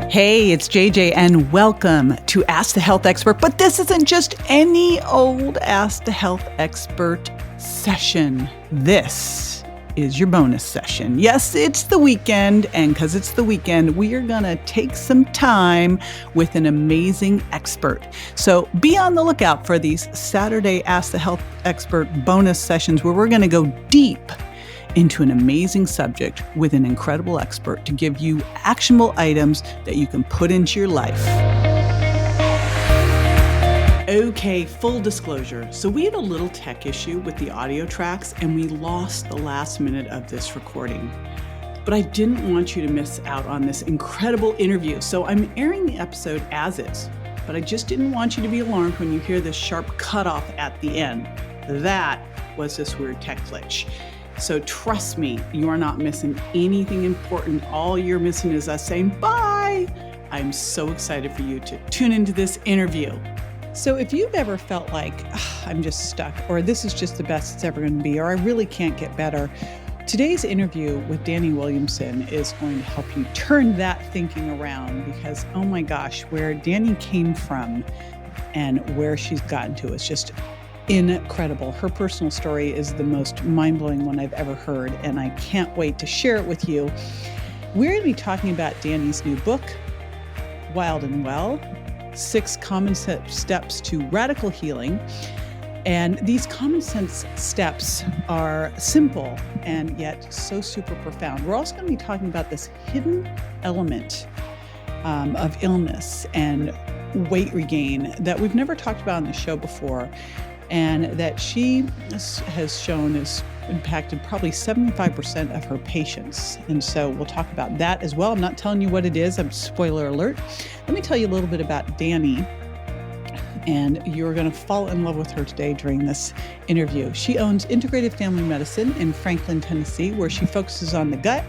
Hey, it's JJ, and welcome to Ask the Health Expert. But this isn't just any old Ask the Health Expert session. This is your bonus session. Yes, it's the weekend, and because it's the weekend, we are going to take some time with an amazing expert. So be on the lookout for these Saturday Ask the Health Expert bonus sessions where we're going to go deep into an amazing subject with an incredible expert to give you actionable items that you can put into your life. Okay, full disclosure. So we had a little tech issue with the audio tracks and we lost the last minute of this recording. But I didn't want you to miss out on this incredible interview. So I'm airing the episode as is, but I just didn't want you to be alarmed when you hear this sharp cutoff at the end. That was this weird tech glitch. So trust me, you are not missing anything important. All you're missing is us saying bye. I'm so excited for you to tune into this interview. So if you've ever felt like I'm just stuck, or this is just the best it's ever going to be, or I really can't get better, today's interview with Dani Williamson is going to help you turn that thinking around because, oh my gosh, where Dani came from and where she's gotten to is just incredible. Her personal story is the most mind-blowing one I've ever heard, and I can't wait to share it with you. We're going to be talking about Dani's new book, Wild and Well, 6 Common Steps to Radical Healing. And these common sense steps are simple and yet so super profound. We're also going to be talking about this hidden element of illness and weight regain that we've never talked about on the show before, and that she has shown has impacted probably 75% of her patients. And so we'll talk about that as well. I'm not telling you what it is. I'm spoiler alert. Let me tell you a little bit about Dani, and you're going to fall in love with her today during this interview. She owns Integrative Family Medicine in Franklin, Tennessee, where she focuses on the gut,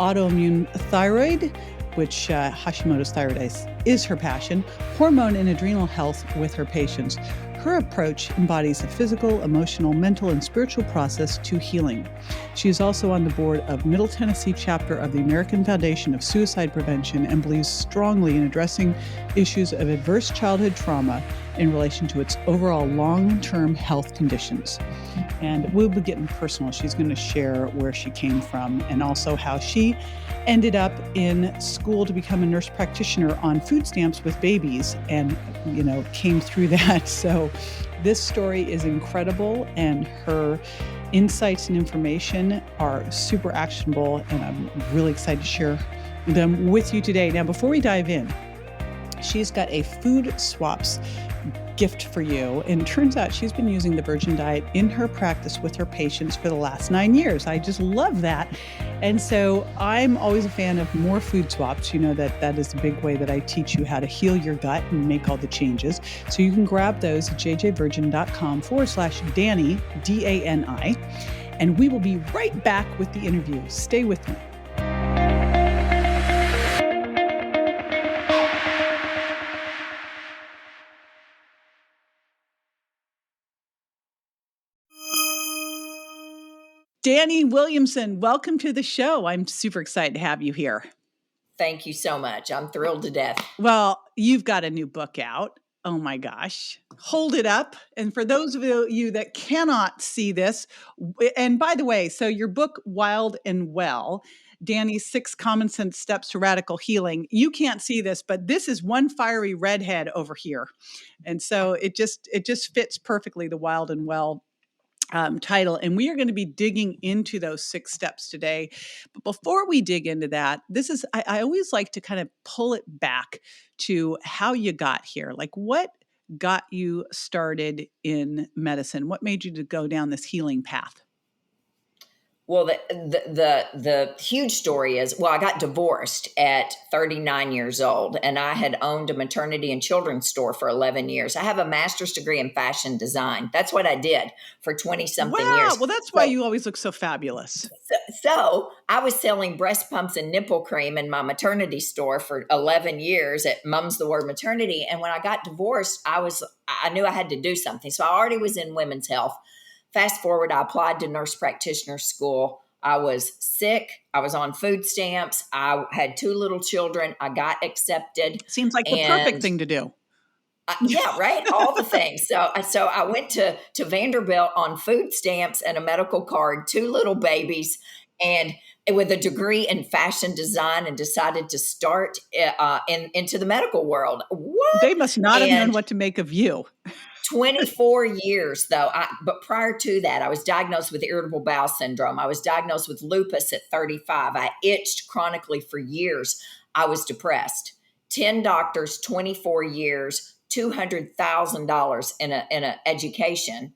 autoimmune thyroid, which Hashimoto's thyroiditis is her passion, hormone and adrenal health with her patients. Her approach embodies a physical, emotional, mental, and spiritual process to healing. She is also on the board of Middle Tennessee chapter of the American Foundation of Suicide Prevention and believes strongly in addressing issues of adverse childhood trauma in relation to its overall long-term health conditions. And we'll be getting personal. She's going to share where she came from and also how she ended up in school to become a nurse practitioner on food stamps with babies and, came through that. So this story is incredible and her insights and information are super actionable, and I'm really excited to share them with you today. Now, before we dive in, she's got a food swaps gift for you. And it turns out she's been using the Virgin Diet in her practice with her patients for the last 9 years. I just love that. And so I'm always a fan of more food swaps. You know that is the big way that I teach you how to heal your gut and make all the changes. So you can grab those at jjvirgin.com/Dani, Dani. And we will be right back with the interview. Stay with me. Dani Williamson, welcome to the show. I'm super excited to have you here. Thank you so much. I'm thrilled to death. Well, you've got a new book out. Oh my gosh. Hold it up. And for those of you that cannot see this, and by the way, so your book, Wild and Well, Dani's 6 Common Sense Steps to Radical Healing. You can't see this, but this is one fiery redhead over here. And so it just fits perfectly, the Wild and Well title. And we are going to be digging into those 6 steps today. But before we dig into that, I always like to kind of pull it back to how you got here. Like, what got you started in medicine? What made you to go down this healing path? Well, the huge story is, I got divorced at 39 years old, and I had owned a maternity and children's store for 11 years. I have a master's degree in fashion design. That's what I did for 20-something years. Well, that's why you always look so fabulous. So I was selling breast pumps and nipple cream in my maternity store for 11 years at Mum's the Word Maternity. And when I got divorced, I knew I had to do something. So I already was in women's health. Fast forward, I applied to nurse practitioner school, I was sick. I was on food stamps. I had 2 little children. I got accepted. Seems like the perfect And thing to do. yeah, right. All the things. So I went to Vanderbilt on food stamps and a medical card, 2 little babies, and with a degree in fashion design, and decided to start into the medical world. They What? must not have known And what to make of you. 24 years though. But prior to that, I was diagnosed with irritable bowel syndrome. I was diagnosed with lupus at 35. I itched chronically for years. I was depressed. 10 doctors, 24 years, $200,000 in a education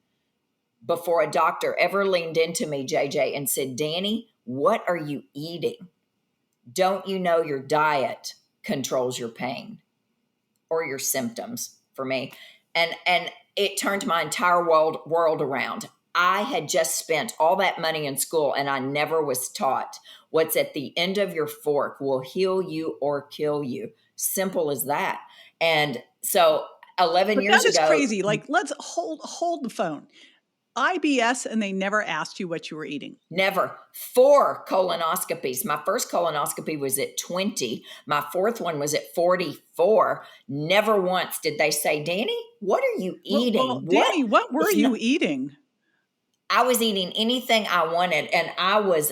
before a doctor ever leaned into me, JJ, and said, Dani, what are you eating? Don't you know your diet controls your pain or your symptoms for me? And it turned my entire world around. I had just spent all that money in school, and I never was taught what's at the end of your fork will heal you or kill you. Simple as that. And so 11 But years that is ago, crazy. Like, let's hold the phone. IBS, and they never asked you what you were eating. never. 4 colonoscopies. My first colonoscopy was at 20. My fourth one was at 44. Never once did they say, Dani, what are you eating? Well, Dani, what were you eating? I was eating anything I wanted, and I was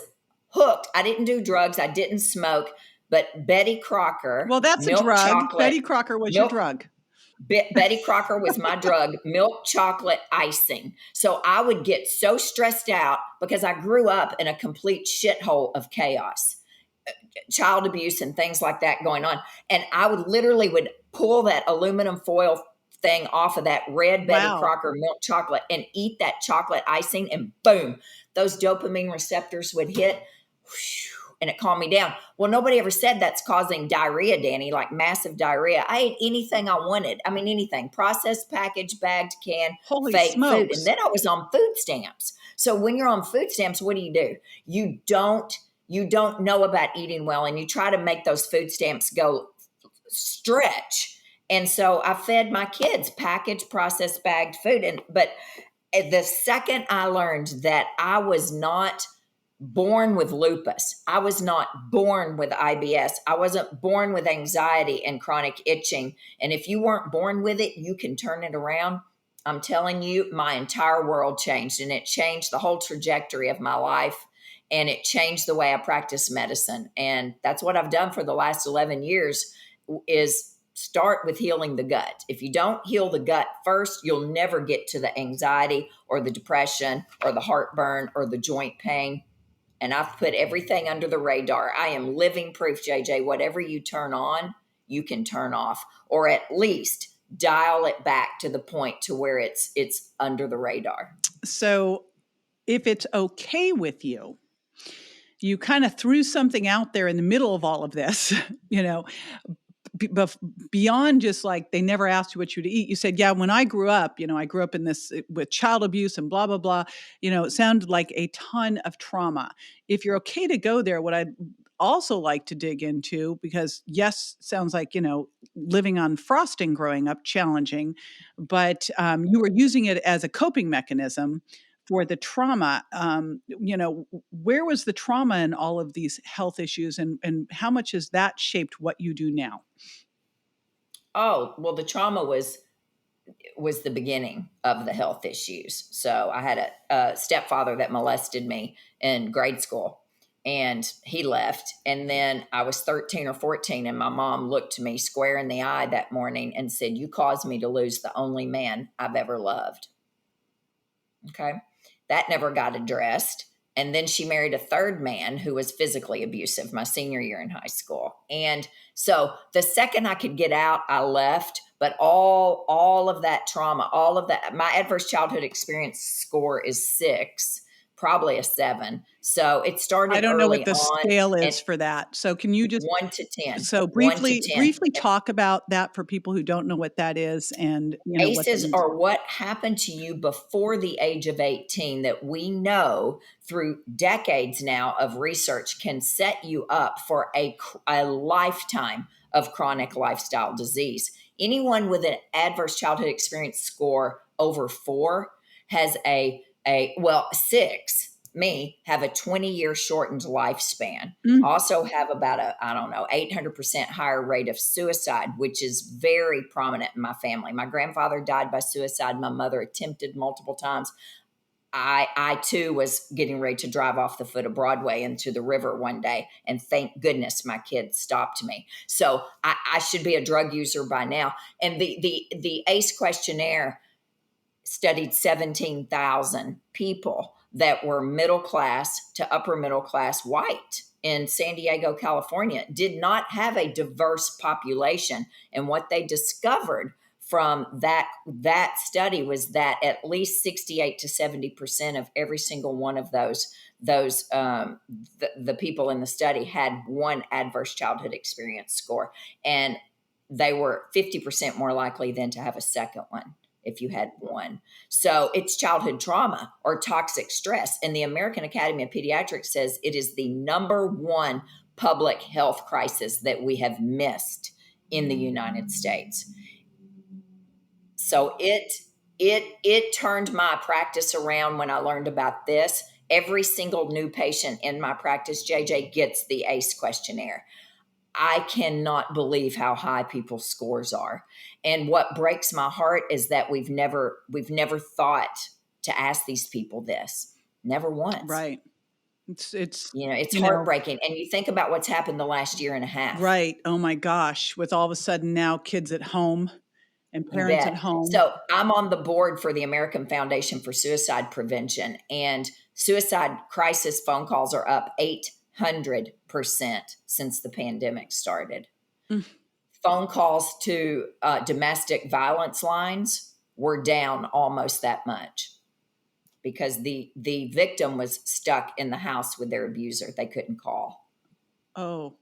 hooked. I didn't do drugs. I didn't smoke, but Betty Crocker. Well, that's a milk drug. chocolate. Betty Crocker was your drug. Betty Crocker was my drug, milk chocolate icing. So I would get so stressed out because I grew up in a complete shithole of chaos, child abuse and things like that going on. And I would pull that aluminum foil thing off of that red Betty Crocker milk chocolate and eat that chocolate icing, and boom, those dopamine receptors would hit. Whew, and it calmed me down. Well, nobody ever said that's causing diarrhea, Dani, like massive diarrhea. I ate anything I wanted. I mean, anything, processed, packaged, bagged, canned, fake food. And then I was on food stamps. So when you're on food stamps, what do? You don't know about eating well, and you try to make those food stamps go stretch. And so I fed my kids packaged, processed, bagged food. But the second I learned that I was not born with lupus, I was not born with IBS, I wasn't born with anxiety and chronic itching, and if you weren't born with it, you can turn it around. I'm telling you, my entire world changed, and it changed the whole trajectory of my life, and it changed the way I practice medicine. And that's what I've done for the last 11 years is start with healing the gut. If you don't heal the gut first, you'll never get to the anxiety or the depression or the heartburn or the joint pain. And I've put everything under the radar. I am living proof, JJ, whatever you turn on, you can turn off, or at least dial it back to the point to where it's under the radar. So if it's okay with you, you kind of threw something out there in the middle of all of this, beyond just like they never asked you what you to eat. You said, yeah, when I grew up, I grew up in this with child abuse and blah, blah, blah. It sounded like a ton of trauma. If you're okay to go there, what I'd also like to dig into, because yes, sounds like, living on frosting growing up, challenging, but you were using it as a coping mechanism for the trauma. Where was the trauma in all of these health issues, and how much has that shaped what you do now? Oh, well, the trauma was the beginning of the health issues. So I had a stepfather that molested me in grade school, and he left. And then I was 13 or 14, and my mom looked me square in the eye that morning and said, "You caused me to lose the only man I've ever loved." Okay. That never got addressed. And then she married a third man who was physically abusive my senior year in high school. And so the second I could get out, I left. But all of that trauma, all of that, my adverse childhood experience score is 6, probably a 7. So it started. I don't know what the scale is for that. So can you just 1 to 10? So briefly talk about that for people who don't know what that is, and ACEs are what happened to you before the age of 18 that we know through decades now of research can set you up for a lifetime of chronic lifestyle disease. Anyone with an adverse childhood experience score over 4 has 6 me have a 20-year shortened lifespan. Mm. Also have about 800% higher rate of suicide, which is very prominent in my family. My grandfather died by suicide. My mother attempted multiple times. I too was getting ready to drive off the foot of Broadway into the river one day. And thank goodness my kids stopped me. So I should be a drug user by now. And the ACE questionnaire studied 17,000 people that were middle class to upper middle class white in San Diego, California, did not have a diverse population. And what they discovered from that study was that at least 68 to 70% of every single one of the people in the study had one adverse childhood experience score, and they were 50% more likely than to have a second one if you had one. So it's childhood trauma or toxic stress. And the American Academy of Pediatrics says it is the number one public health crisis that we have missed in the United States. So it turned my practice around when I learned about this. Every single new patient in my practice, JJ, gets the ACE questionnaire. I cannot believe how high people's scores are. And what breaks my heart is that we've never thought to ask these people this. Never once. Right. It's heartbreaking. And you think about what's happened the last year and a half. Right. Oh my gosh. With all of a sudden now kids at home and parents at home. So I'm on the board for the American Foundation for Suicide Prevention, and suicide crisis phone calls are up 800% since the pandemic started. Mm. Phone calls to domestic violence lines were down almost that much because the victim was stuck in the house with their abuser. They couldn't call. Oh,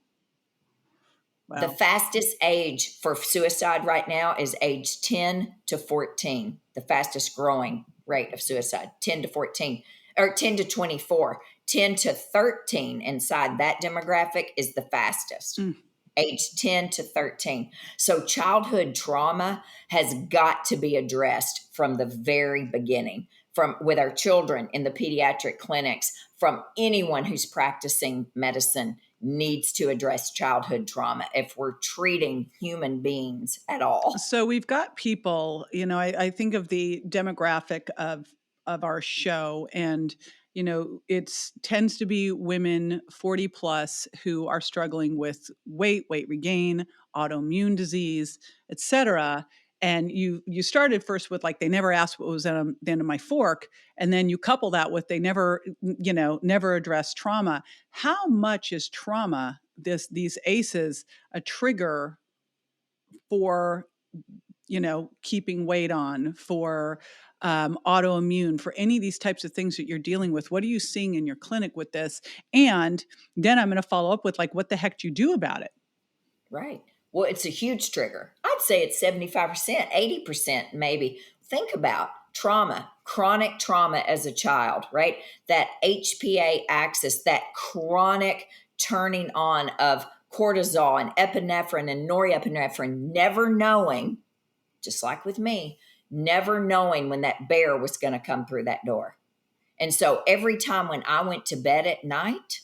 wow. The fastest age for suicide right now is age 10 to 14, the fastest growing rate of suicide, 10 to 14, or 10 to 24. 10 to 13 inside that demographic is the fastest, age 10 to 13. So childhood trauma has got to be addressed from the very beginning, with our children in the pediatric clinics, from anyone who's practicing medicine needs to address childhood trauma if we're treating human beings at all. So we've got people, I think of the demographic of our show, and it tends to be women 40 plus who are struggling with weight regain, autoimmune disease, etc. And you started first with they never asked what was at the end of my fork, and then you couple that with they never addressed trauma. How much is trauma, these ACEs, a trigger for keeping weight on, for autoimmune, for any of these types of things that you're dealing with? What are you seeing in your clinic with this? And then I'm going to follow up with what the heck do you do about it? Right. Well, it's a huge trigger. I'd say it's 75%, 80% maybe. Think about trauma, chronic trauma as a child, right? That HPA axis, that chronic turning on of cortisol and epinephrine and norepinephrine, never knowing, just like with me, never knowing when that bear was going to come through that door. And so every time when I went to bed at night,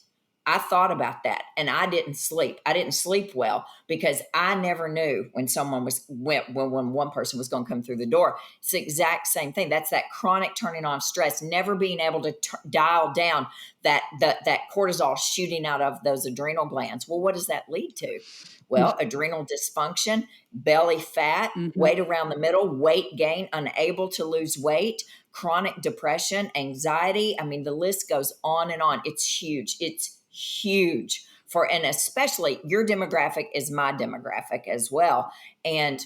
I thought about that, and I didn't sleep. I didn't sleep well because I never knew when when one person was going to come through the door. It's the exact same thing. That's that chronic turning on stress, never being able to dial down that cortisol shooting out of those adrenal glands. Well, what does that lead to? Well, adrenal dysfunction, belly fat, weight around the middle, weight gain, unable to lose weight, chronic depression, anxiety. I mean, the list goes on and on. It's huge. It's huge and especially your demographic is my demographic as well. And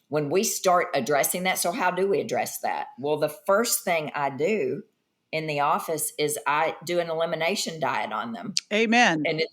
when we start addressing that, so how do we address that? Well, the first thing I do in the office is I do an elimination diet on them. Amen. And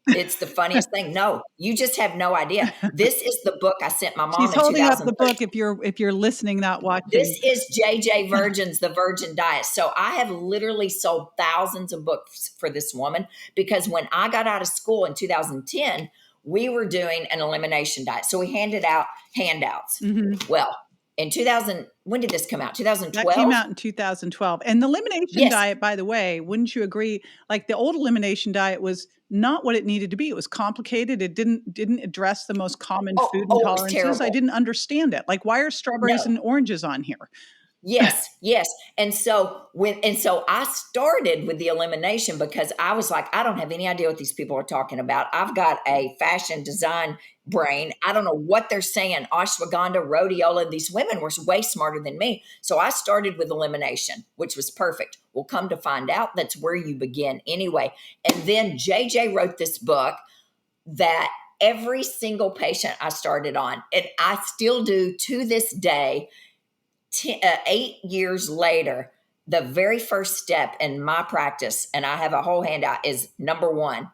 it's the funniest thing. No, you just have no idea. This is the book I sent my mom in 2013. She's holding up the book if you're listening, not watching. This is JJ Virgin's The Virgin Diet. So I have literally sold thousands of books for this woman because when I got out of school in 2010, we were doing an elimination diet. So we handed out handouts. Mm-hmm. Well, in 2000, when did this come out? That came 2012? out in 2012. And the elimination Yes. diet, by the way, wouldn't you agree? Like the old elimination diet was not what it needed to be. It was complicated. It didn't address the most common food Oh, it was intolerances. I terrible. didn't understand it. Like, why are strawberries No. and oranges on here? Yes, yes. And so I started with the elimination because I was like, I don't have any idea what these people are talking about. I've got a fashion design brain. I don't know what they're saying. Ashwagandha, rhodiola, these women were way smarter than me. So I started with elimination, which was perfect. Well, come to find out, that's where you begin anyway. And then JJ wrote this book that every single patient I started on, and I still do to this day, 8 years later, the very first step in my practice, and I have a whole handout, is number one,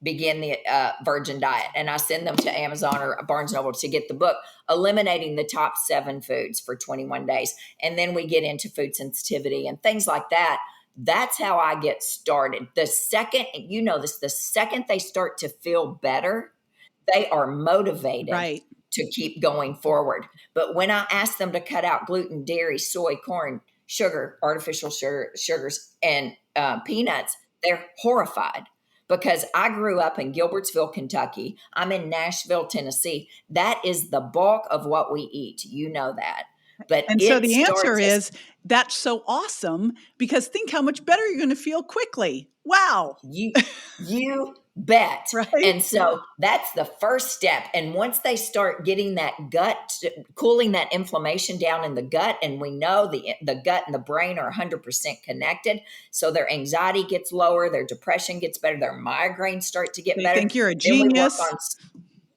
begin the virgin diet. And I send them to Amazon or Barnes & Noble to get the book, eliminating the top 7 foods for 21 days. And then we get into food sensitivity and things like that. That's how I get started. The second, the second they start to feel better, they are motivated. Right. To keep going forward. But when I ask them to cut out gluten, dairy, soy, corn, sugar, artificial sugars, and peanuts, they're horrified because I grew up in Gilbertsville, Kentucky. I'm in Nashville, Tennessee. That is the bulk of what we eat. You know that. And so the answer is that's so awesome because think how much better you're going to feel quickly. Wow. You bet. Right? And so that's the first step. And once they start getting that gut, cooling that inflammation down in the gut, and we know the gut and the brain are 100% connected. So their anxiety gets lower, their depression gets better, their migraines start to get better. They think you're a genius.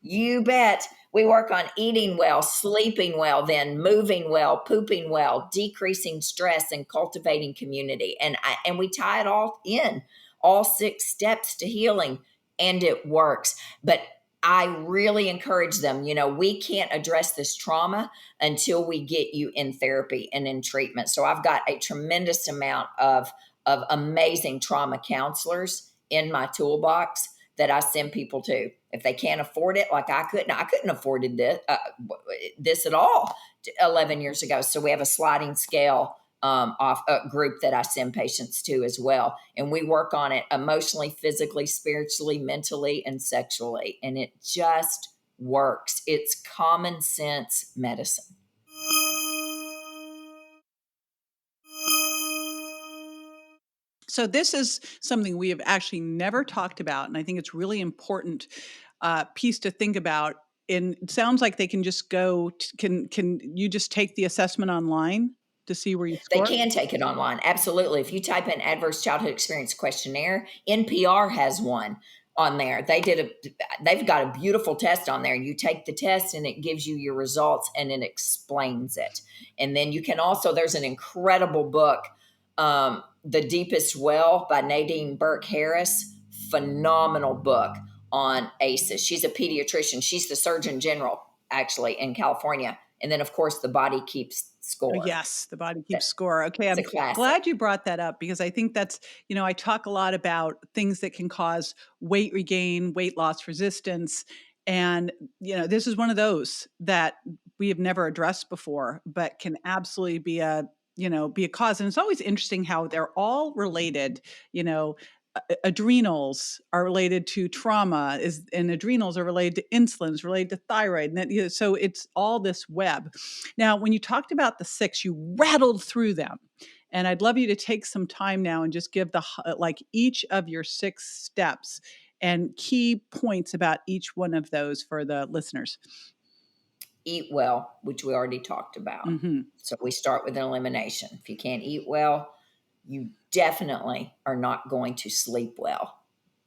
You bet. We work on eating well, sleeping well, then moving well, pooping well, decreasing stress, and cultivating community. And we tie it all in, all 6 steps to healing, and it works. But I really encourage them, we can't address this trauma until we get you in therapy and in treatment. So I've got a tremendous amount of amazing trauma counselors in my toolbox that I send people to. If they can't afford it, like I couldn't afford this at all 11 years ago. So we have a sliding scale off a group that I send patients to as well. And we work on it emotionally, physically, spiritually, mentally, and sexually. And it just works. It's common sense medicine. So this is something we have actually never talked about, and I think it's really important piece to think about. And it sounds like they can just go. Can you just take the assessment online to see where you score? They can take it online, absolutely. If you type in Adverse Childhood Experience Questionnaire, NPR has one on there. They've got a beautiful test on there. You take the test and it gives you your results and it explains it. And then you can also, there's an incredible book, The Deepest Well by Nadine Burke Harris. Phenomenal book on ACEs. She's a pediatrician. She's the Surgeon General, actually, in California. And then, of course, The Body Keeps Score. Yes, The Body Keeps Score. Okay, I'm glad you brought that up because I think that's, I talk a lot about things that can cause weight regain, weight loss resistance. And, this is one of those that we have never addressed before, but can absolutely be a cause. And it's always interesting how they're all related. Adrenals are related to trauma, and adrenals are related to insulin, related to thyroid. And so it's all this web. Now, when you talked about the 6, you rattled through them. And I'd love you to take some time now and just give each of your 6 steps and key points about each one of those for the listeners. Eat well, which we already talked about. Mm-hmm. So we start with an elimination. If you can't eat well, you definitely are not going to sleep well.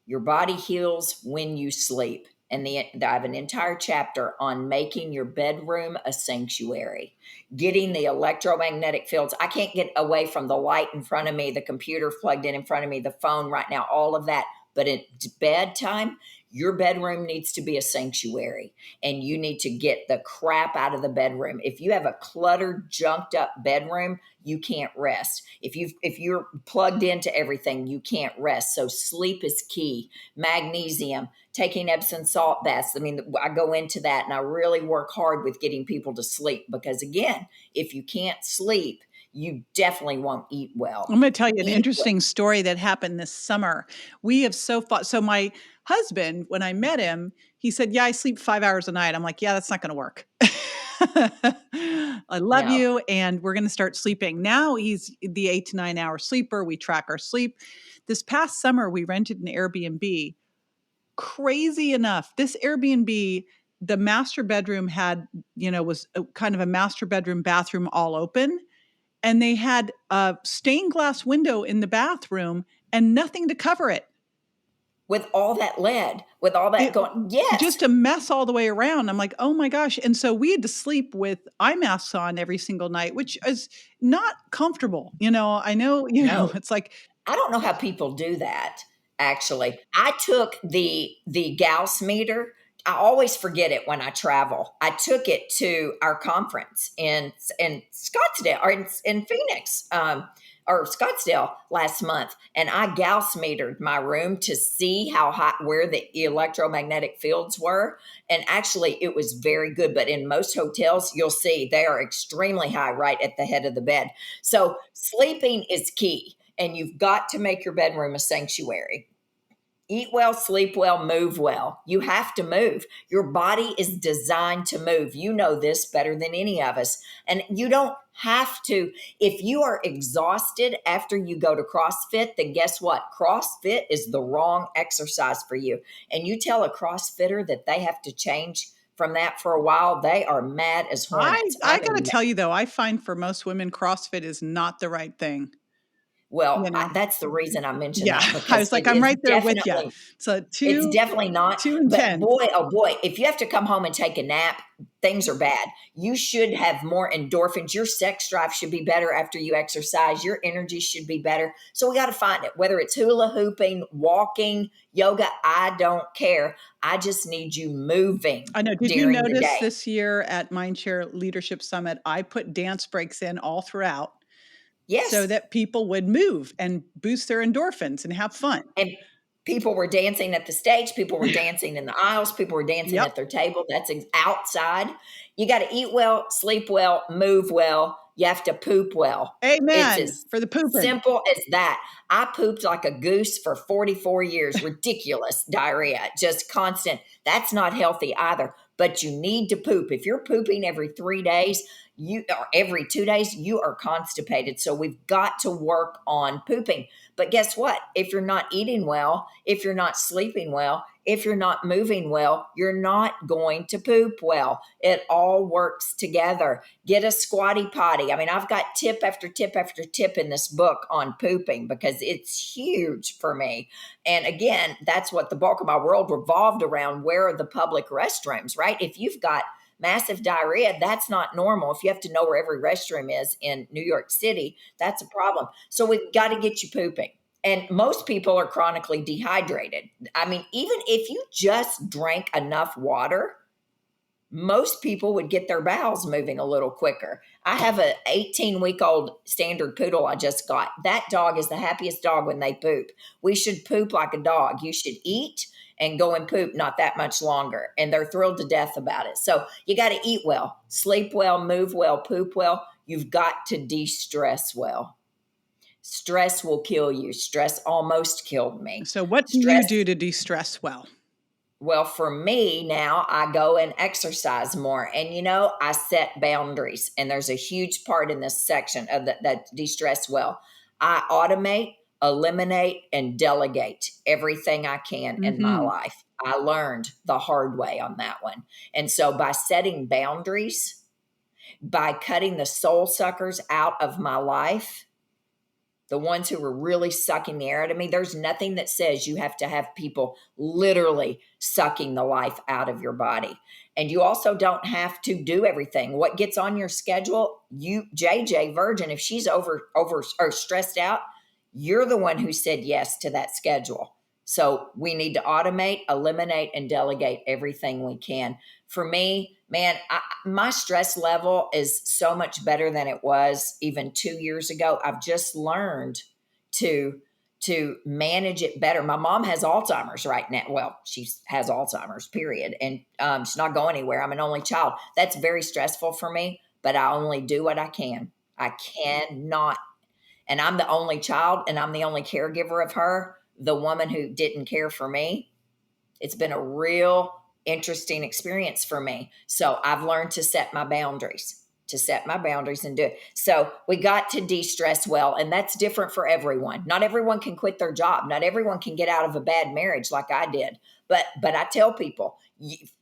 Your body heals when you sleep. And I have an entire chapter on making your bedroom a sanctuary, getting the electromagnetic fields. I can't get away from the light in front of me, the computer plugged in front of me, the phone right now, all of that. But at bedtime, Your bedroom needs to be a sanctuary, and you need to get the crap out of the bedroom. If you have a cluttered, junked up bedroom, you can't rest. If you're plugged into everything, you can't rest. So sleep is key. Magnesium, taking Epsom salt baths. I mean, I go into that, and I really work hard with getting people to sleep, because again, if you can't sleep, you definitely won't eat well. I'm going to tell you an Eat well. interesting story that happened this summer. We have so my husband, when I met him, he said, "Yeah, I sleep 5 hours a night." I'm like, "Yeah, that's not going to work." I love No. you, and we're going to start sleeping. Now he's the 8 to 9 hour sleeper. We track our sleep. This past summer, we rented an Airbnb. Crazy enough, this Airbnb, the master bedroom had, was kind of a master bedroom bathroom all open. And they had a stained glass window in the bathroom and nothing to cover it. With all that lead, with all that going, yes. Just a mess all the way around. I'm like, oh my gosh. And so we had to sleep with eye masks on every single night, which is not comfortable. I know, No. it's like, I don't know how people do that, actually. I took the Gauss meter. I always forget it when I travel. I took it to our conference in Scottsdale, or in Phoenix, or Scottsdale last month, and I Gauss metered my room to see how high, where the electromagnetic fields were. And actually, it was very good. But in most hotels, you'll see they are extremely high right at the head of the bed. So sleeping is key. And you've got to make your bedroom a sanctuary. Eat well, sleep well, move well. You have to move. Your body is designed to move. You know this better than any of us. And you don't have to. If you are exhausted after you go to CrossFit, then guess what? CrossFit is the wrong exercise for you. And you tell a CrossFitter that they have to change from that for a while, they are mad as hornets. I got to tell you, though, I find for most women, CrossFit is not the right thing. Well, that's the reason I mentioned that. Because I was like, I'm right there with you. So it's definitely not. Too intense. But boy, if you have to come home and take a nap, things are bad. You should have more endorphins. Your sex drive should be better after you exercise. Your energy should be better. So we got to find it, whether it's hula hooping, walking, yoga, I don't care. I just need you moving. I know. Did you notice this year at Mindshare Leadership Summit, I put dance breaks in all throughout. Yes. So that people would move and boost their endorphins and have fun. And people were dancing at the stage. People were dancing in the aisles. People were dancing at their table. That's outside. You got to eat well, sleep well, move well. You have to poop well. Amen. For the pooping. Simple as that. I pooped like a goose for 44 years. Ridiculous diarrhea, just constant. That's not healthy either. But you need to poop. If you're pooping every 3 days, or every 2 days, you are constipated. So we've got to work on pooping. But guess what? If you're not eating well, if you're not sleeping well, if you're not moving well, you're not going to poop well. It all works together. Get a squatty potty. I mean, I've got tip after tip after tip in this book on pooping because it's huge for me. And again, that's what the bulk of my world revolved around. Where are the public restrooms, right? If you've got massive diarrhea, that's not normal. If you have to know where every restroom is in New York City, that's a problem. So we've got to get you pooping. And most people are chronically dehydrated. I mean, even if you just drank enough water, most people would get their bowels moving a little quicker. I have an 18-week-old standard poodle I just got. That dog is the happiest dog when they poop. We should poop like a dog. You should eat and go and poop not that much longer. And they're thrilled to death about it. So you got to eat well, sleep well, move well, poop well. You've got to de-stress well. Stress will kill you. Stress almost killed me. So what do you do to de-stress well? Well, for me now, I go and exercise more. And, I set boundaries. And there's a huge part in this section of that de-stress well. I automate, eliminate, and delegate everything I can in my life. I learned the hard way on that one. And so by setting boundaries, by cutting the soul suckers out of my life, the ones who were really sucking the air out of me, there's nothing that says you have to have people literally sucking the life out of your body. And you also don't have to do everything. What gets on your schedule, JJ Virgin, if she's over or stressed out, you're the one who said yes to that schedule. So we need to automate, eliminate, and delegate everything we can. For me, man, my stress level is so much better than it was even 2 years ago. I've just learned to manage it better. My mom has Alzheimer's right now. Well, she has Alzheimer's, period. And she's not going anywhere. I'm an only child. That's very stressful for me, but I only do what I can. I cannot. And I'm the only child, and I'm the only caregiver of her, the woman who didn't care for me. It's been a real interesting experience for me. So I've learned to set my boundaries and do it. So we got to de-stress well, and that's different for everyone. Not everyone can quit their job. Not everyone can get out of a bad marriage like I did. But I tell people,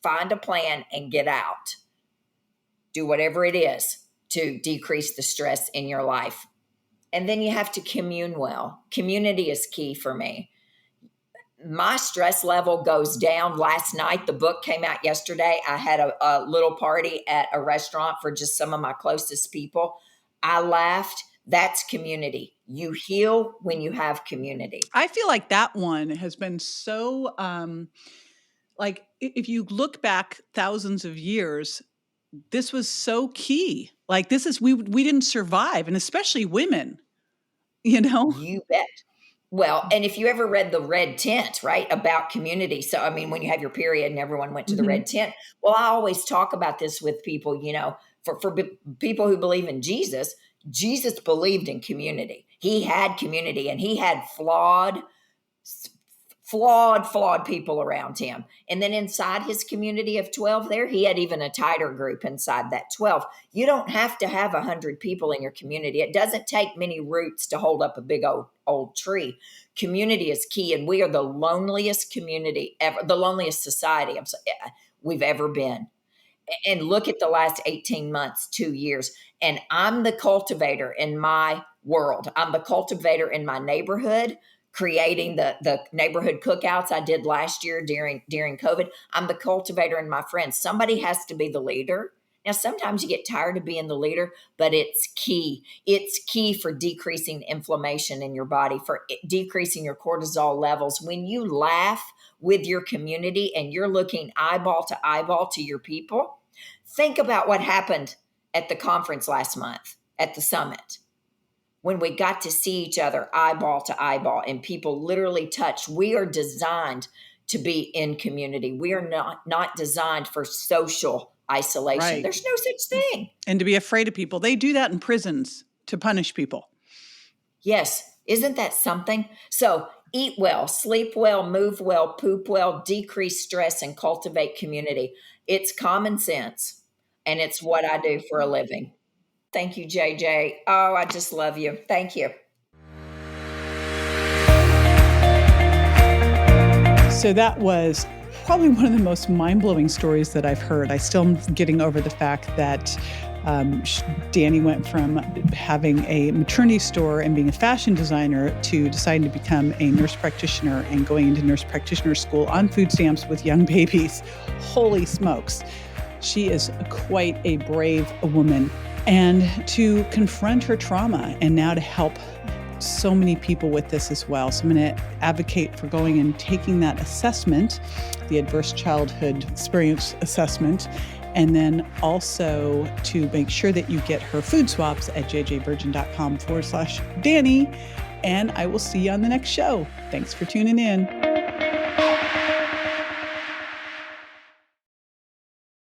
find a plan and get out. Do whatever it is to decrease the stress in your life. And then you have to commune well. Community is key for me. My stress level goes down. Last night, the book came out yesterday. I had a little party at a restaurant for just some of my closest people. I laughed. That's community. You heal when you have community. I feel like that one has been so, like, if you look back thousands of years, this was so key. Like, this is, we didn't survive, and especially women, you know? You bet. Well, and if you ever read The Red Tent, right, about community. So, I mean, when you have your period and everyone went to the Red Tent. Well, I always talk about this with people, you know, for people who believe in Jesus. Jesus believed in community. He had community, and he had flawed people around him. And then inside his community of 12 there, he had even a tighter group inside that 12. You don't have to have 100 people in your community. It doesn't take many roots to hold up a big old tree. Community is key, and we are the loneliest community ever, the loneliest society we've ever been. And look at the last 18 months, 2 years. And I'm the cultivator in my world. I'm the cultivator in my neighborhood, creating the neighborhood cookouts I did last year during COVID. I'm the cultivator in my friends. Somebody has to be the leader. Now, sometimes you get tired of being the leader, but it's key. It's key for decreasing inflammation in your body, for decreasing your cortisol levels. When you laugh with your community and you're looking eyeball to your people, think about what happened at the conference last month, at the summit, when we got to see each other eyeball to eyeball and people literally touch. We are designed to be in community. We are not designed for social isolation. Right. There's no such thing. And to be afraid of people. They do that in prisons to punish people. Yes. Isn't that something? So eat well, sleep well, move well, poop well, decrease stress, and cultivate community. It's common sense, and it's what I do for a living. Thank you, JJ. Oh, I just love you. Thank you. So that was probably one of the most mind-blowing stories that I've heard. I still am getting over the fact that Dani went from having a maternity store and being a fashion designer to deciding to become a nurse practitioner and going into nurse practitioner school on food stamps with young babies. Holy smokes. She is quite a brave woman. And to confront her trauma and now to help so many people with this as well. So I'm going to advocate for going and taking that assessment, the Adverse Childhood Experience Assessment, and then also to make sure that you get her food swaps at jjvirgin.com/Dani. And I will see you on the next show. Thanks for tuning in.